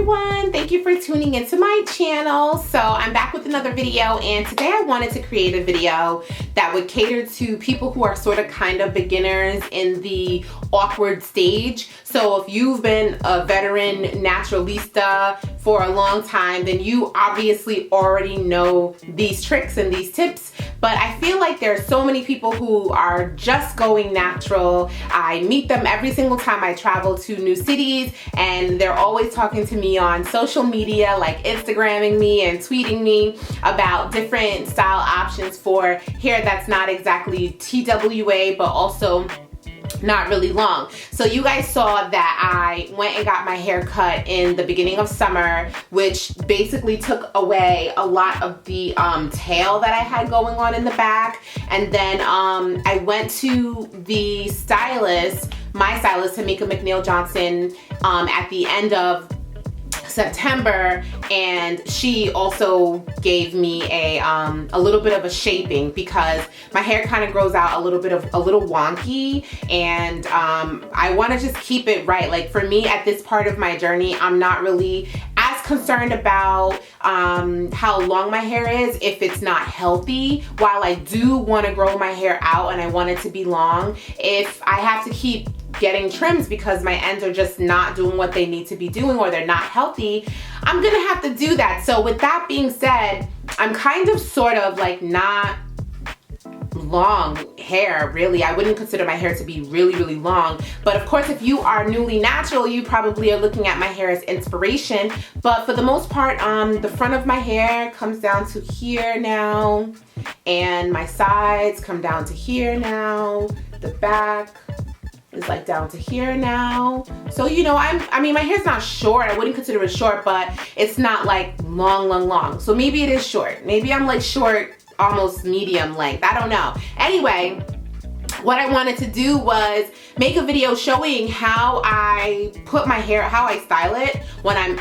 everyone, thank you for tuning into my channel. So I'm back with another video, and today I wanted to create a video that would cater to people who are sort of kind of beginners in the awkward stage. So if you've been a veteran naturalista for a long time, then you obviously already know these tricks and these tips. But I feel like there's so many people who are just going natural. I meet them every single time I travel to new cities, and they're always talking to me on social media, like Instagramming me and tweeting me about different style options for hair that's not exactly TWA, but also not really long. So you guys saw that I went and got my hair cut in the beginning of summer, which basically took away a lot of the tail that I had going on in the back. And then I went to the stylist, my stylist, Tamika McNeil Johnson, at the end of September, and she also gave me a little bit of a shaping because my hair kind of grows out a little wonky, and I want to just keep it right. Like for me at this part of my journey, I'm not really as concerned about how long my hair is if it's not healthy. While I do want to grow my hair out and I want it to be long, if I have to keep getting trims because my ends are just not doing what they need to be doing or they're not healthy, I'm gonna have to do that. So with that being said, I'm kind of sort of like not long hair, really. I wouldn't consider my hair to be really long, but of course if you are newly natural, you probably are looking at my hair as inspiration. But for the most part, the front of my hair comes down to here now, and my sides come down to here now, the back is like down to here now. So you know, I mean my hair's not short. I wouldn't consider it short, but it's not like long. So maybe it is short. Maybe I'm like short, almost medium length. I don't know. Anyway, what I wanted to do was make a video showing how I put my hair, how I style it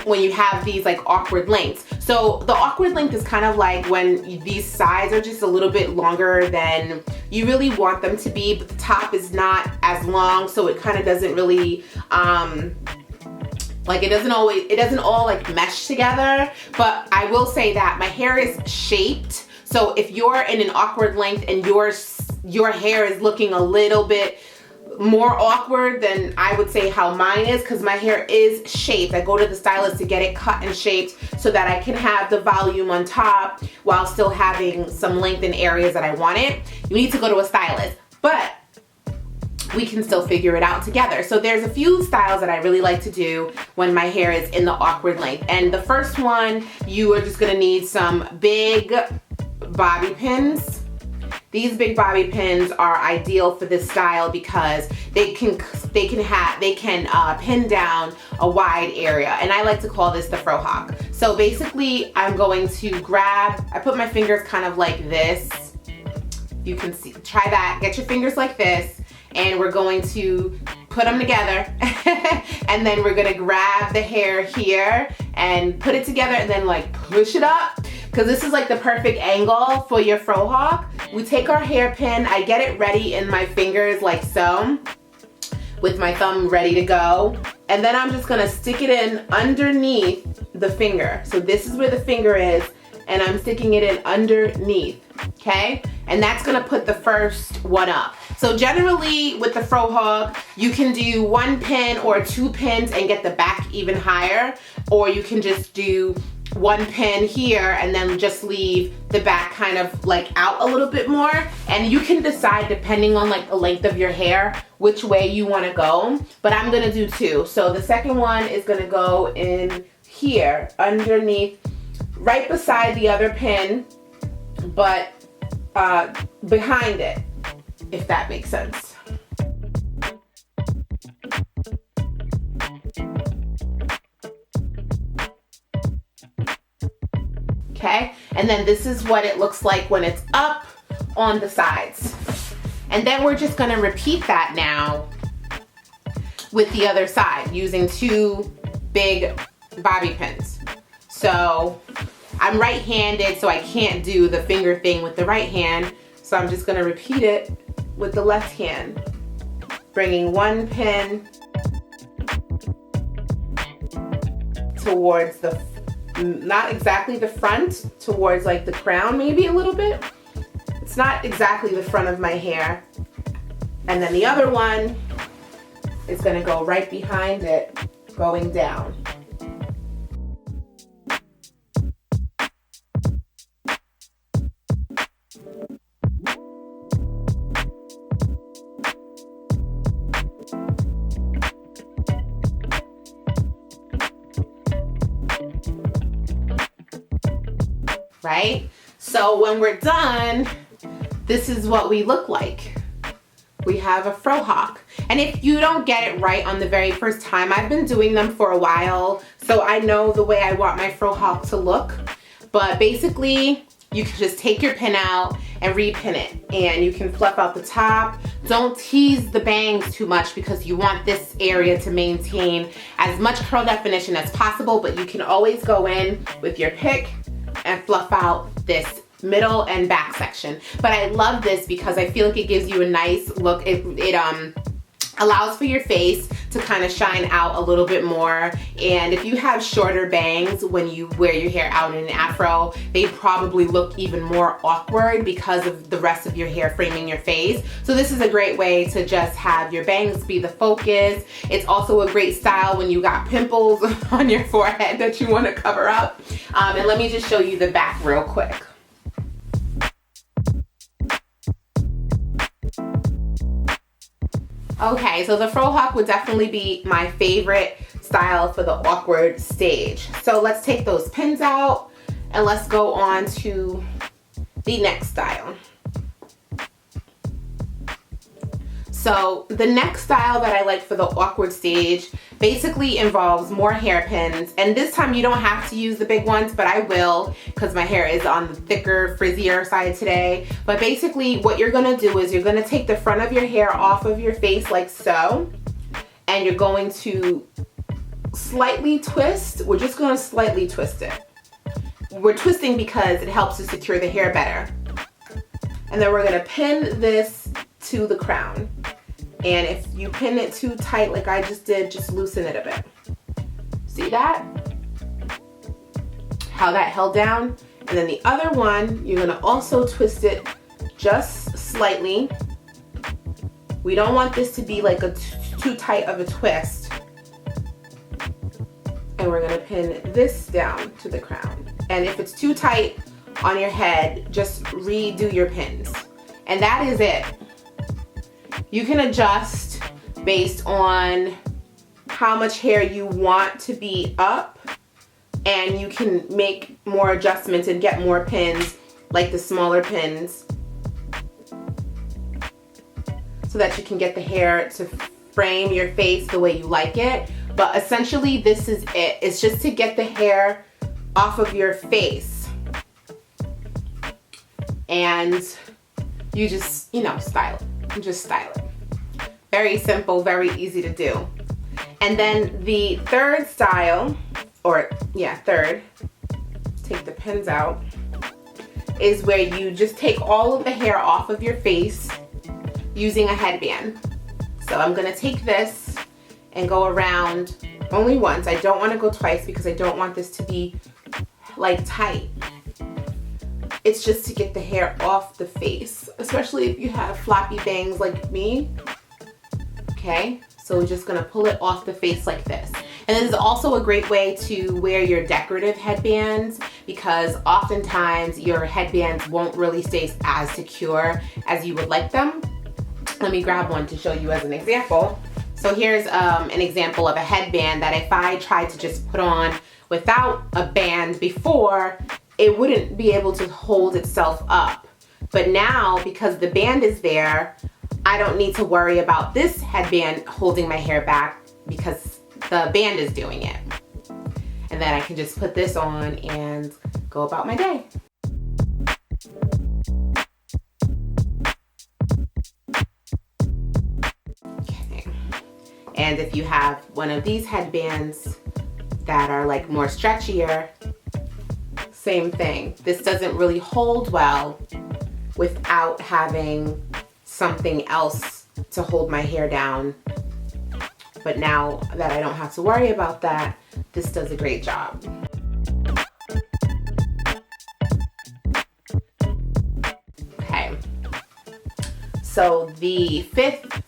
when you have these like awkward lengths. So the awkward length is kind of like when these sides are just a little bit longer than you really want them to be, but the top is not as long, so it kind of doesn't really like it doesn't all like mesh together. But I will say that my hair is shaped. So if you're in an awkward length and your hair is looking a little bit more awkward than I would say how mine is, because my hair is shaped. I go to the stylist to get it cut and shaped so that I can have the volume on top while still having some length in areas that I want it. You need to go to a stylist, but we can still figure it out together. So there's a few styles that I really like to do when my hair is in the awkward length. And the first one, you are just gonna need some big bobby pins. These big bobby pins are ideal for this style because they can pin down a wide area, and I like to call this the Fro Hawk. So basically I'm going to I put my fingers kind of like this. You can see, try that, get your fingers like this, and we're going to put them together and then we're gonna grab the hair here and put it together and then like push it up, because this is like the perfect angle for your Fro Hawk. We take our hairpin, I get it ready in my fingers like so, with my thumb ready to go, and then I'm just gonna stick it in underneath the finger. So this is where the finger is, and I'm sticking it in underneath, okay? And that's gonna put the first one up. So generally with the Fro Hawk, you can do 1 pin or 2 pins and get the back even higher, or you can just do 1 pin here and then just leave the back kind of like out a little bit more. And you can decide, depending on like the length of your hair, which way you want to go. But I'm gonna do 2. So the second one is gonna go in here underneath, right beside the other pin, but behind it, if that makes sense. Okay, and then this is what it looks like when it's up on the sides. And then we're just gonna repeat that now with the other side using 2 big bobby pins. So I'm right-handed, so I can't do the finger thing with the right hand, so I'm just gonna repeat it with the left hand, bringing 1 pin towards the, not exactly the front, towards like the crown maybe a little bit. It's not exactly the front of my hair. And then the other one is gonna go right behind it, going down. Right? So when we're done, this is what we look like. We have a Fro Hawk. And if you don't get it right on the very first time, I've been doing them for a while, so I know the way I want my Fro Hawk to look. But basically, you can just take your pin out and repin it. And you can fluff out the top. Don't tease the bangs too much because you want this area to maintain as much curl definition as possible, but you can always go in with your pick and fluff out this middle and back section. But I love this because I feel like it gives you a nice look. It allows for your face to kind of shine out a little bit more. And if you have shorter bangs when you wear your hair out in an afro, they probably look even more awkward because of the rest of your hair framing your face. So this is a great way to just have your bangs be the focus. It's also a great style when you got pimples on your forehead that you want to cover up. And let me just show you the back real quick. Okay, so the Fro Hawk would definitely be my favorite style for the awkward stage. So let's take those pins out and let's go on to the next style. So the next style that I like for the awkward stage basically involves more hairpins. And this time you don't have to use the big ones, but I will because my hair is on the thicker, frizzier side today. But basically what you're gonna do is you're gonna take the front of your hair off of your face like so. And you're going to slightly twist. We're just gonna slightly twist it. We're twisting because it helps to secure the hair better. And then we're gonna pin this to the crown. And if you pin it too tight like I just did, just loosen it a bit. See that? How that held down? And then the other one, you're gonna also twist it just slightly. We don't want this to be like a too tight of a twist. And we're gonna pin this down to the crown. And if it's too tight on your head, just redo your pins. And that is it. You can adjust based on how much hair you want to be up, and you can make more adjustments and get more pins, like the smaller pins, so that you can get the hair to frame your face the way you like it. But essentially this is it. It's just to get the hair off of your face. And you just, you know, style it. You just style it. Very simple, very easy to do. And then the third style, third, take the pins out, is where you just take all of the hair off of your face using a headband. So I'm gonna take this and go around only once. I don't wanna go twice because I don't want this to be like tight. It's just to get the hair off the face, especially if you have floppy bangs like me. Okay, so we're just gonna pull it off the face like this. And this is also a great way to wear your decorative headbands because oftentimes your headbands won't really stay as secure as you would like them. Let me grab one to show you as an example. So here's an example of a headband that if I tried to just put on without a band before, it wouldn't be able to hold itself up. But now, because the band is there, I don't need to worry about this headband holding my hair back because the band is doing it. And then I can just put this on and go about my day. Okay. And if you have one of these headbands that are like more stretchier, same thing. This doesn't really hold well without having something else to hold my hair down. But now that I don't have to worry about that, this does a great job. Okay, so the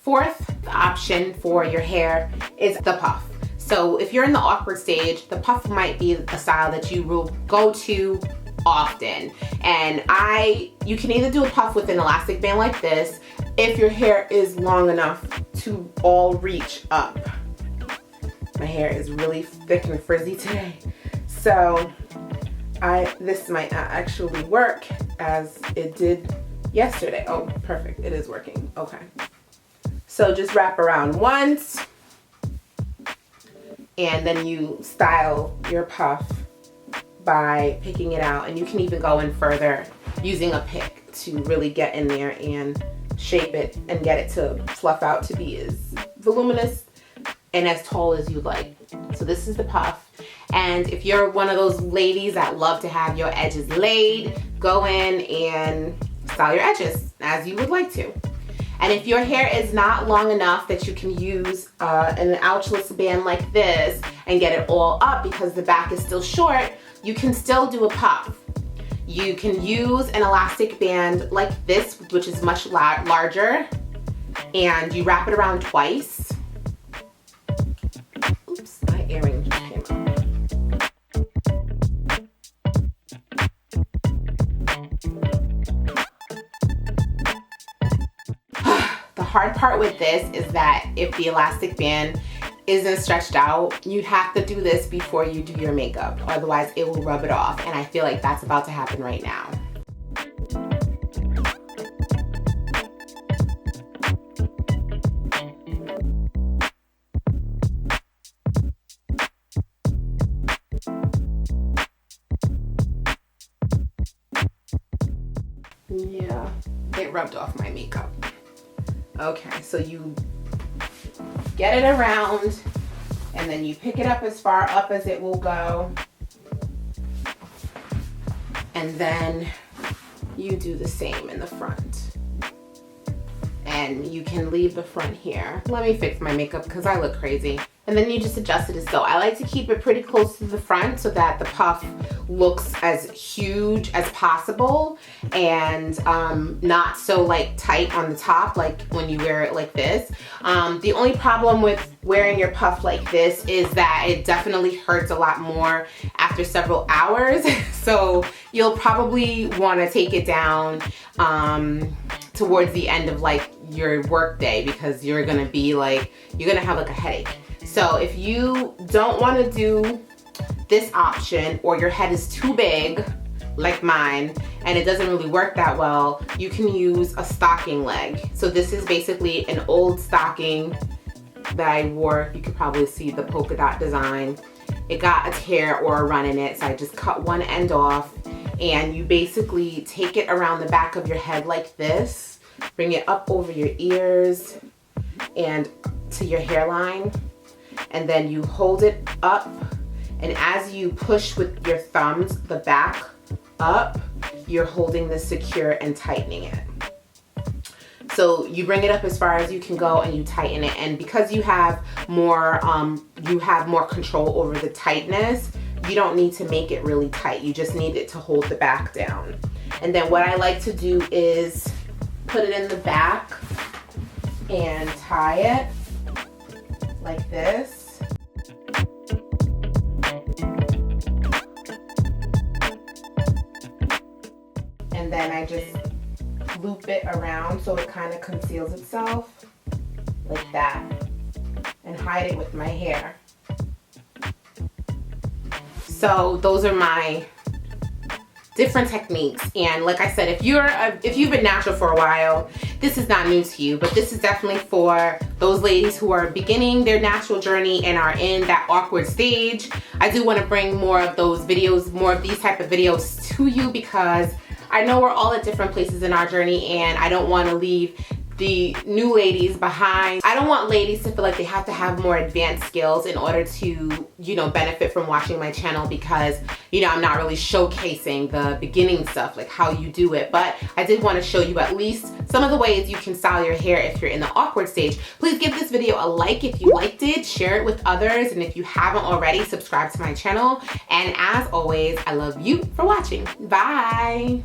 fourth option for your hair is the puff. So if you're in the awkward stage, the puff might be a style that you will go to often. And you can either do a puff with an elastic band like this if your hair is long enough to all reach up. My hair is really thick and frizzy today, so this might not actually work as it did yesterday. Oh, perfect, it is working. Okay, so just wrap around once, and then you style your puff by picking it out, and you can even go in further using a pick to really get in there and shape it and get it to fluff out to be as voluminous and as tall as you'd like. So this is the puff, and if you're one of those ladies that love to have your edges laid, go in and style your edges as you would like to. And if your hair is not long enough that you can use an ouchless band like this and get it all up because the back is still short, you can still do a puff. You can use an elastic band like this, which is much larger, and you wrap it around twice. Oops, my earring just came out. The hard part with this is that if the elastic band isn't stretched out, you'd have to do this before you do your makeup, otherwise it will rub it off, and I feel like that's about to happen right now. Yeah, it rubbed off my makeup. Okay, so you get it around, and then you pick it up as far up as it will go, and then you do the same in the front. And you can leave the front here. Let me fix my makeup because I look crazy. And then you just adjust it as so. I like to keep it pretty close to the front so that the puff looks as huge as possible and not so like tight on the top like when you wear it like this. The only problem with wearing your puff like this is that it definitely hurts a lot more after several hours. So you'll probably want to take it down towards the end of like your work day because you're gonna have like a headache. So if you don't want to do this option, or your head is too big like mine and it doesn't really work that well, you can use a stocking leg. So this is basically an old stocking that I wore. You could probably see the polka dot design. It got a tear or a run in it, so I just cut one end off, and you basically take it around the back of your head like this, bring it up over your ears and to your hairline, and then you hold it up, and as you push with your thumbs the back up, you're holding this secure and tightening it. So you bring it up as far as you can go and you tighten it, and because you have more control over the tightness, you don't need to make it really tight. You just need it to hold the back down. And then what I like to do is put it in the back and tie it like this. And then I just loop it around so it kind of conceals itself like that, and hide it with my hair. So those are my different techniques, and like I said, if you've been natural for a while, this is not new to you, but this is definitely for those ladies who are beginning their natural journey and are in that awkward stage. I do want to bring more of those videos, more of these type of videos to you, because I know we're all at different places in our journey, and I don't want to leave the new ladies behind. I don't want ladies to feel like they have to have more advanced skills in order to, you know, benefit from watching my channel, because, you know, I'm not really showcasing the beginning stuff, like how you do it. But I did want to show you at least some of the ways you can style your hair if you're in the awkward stage. Please give this video a like if you liked it, share it with others, and if you haven't already, subscribe to my channel. And as always, I love you for watching. Bye.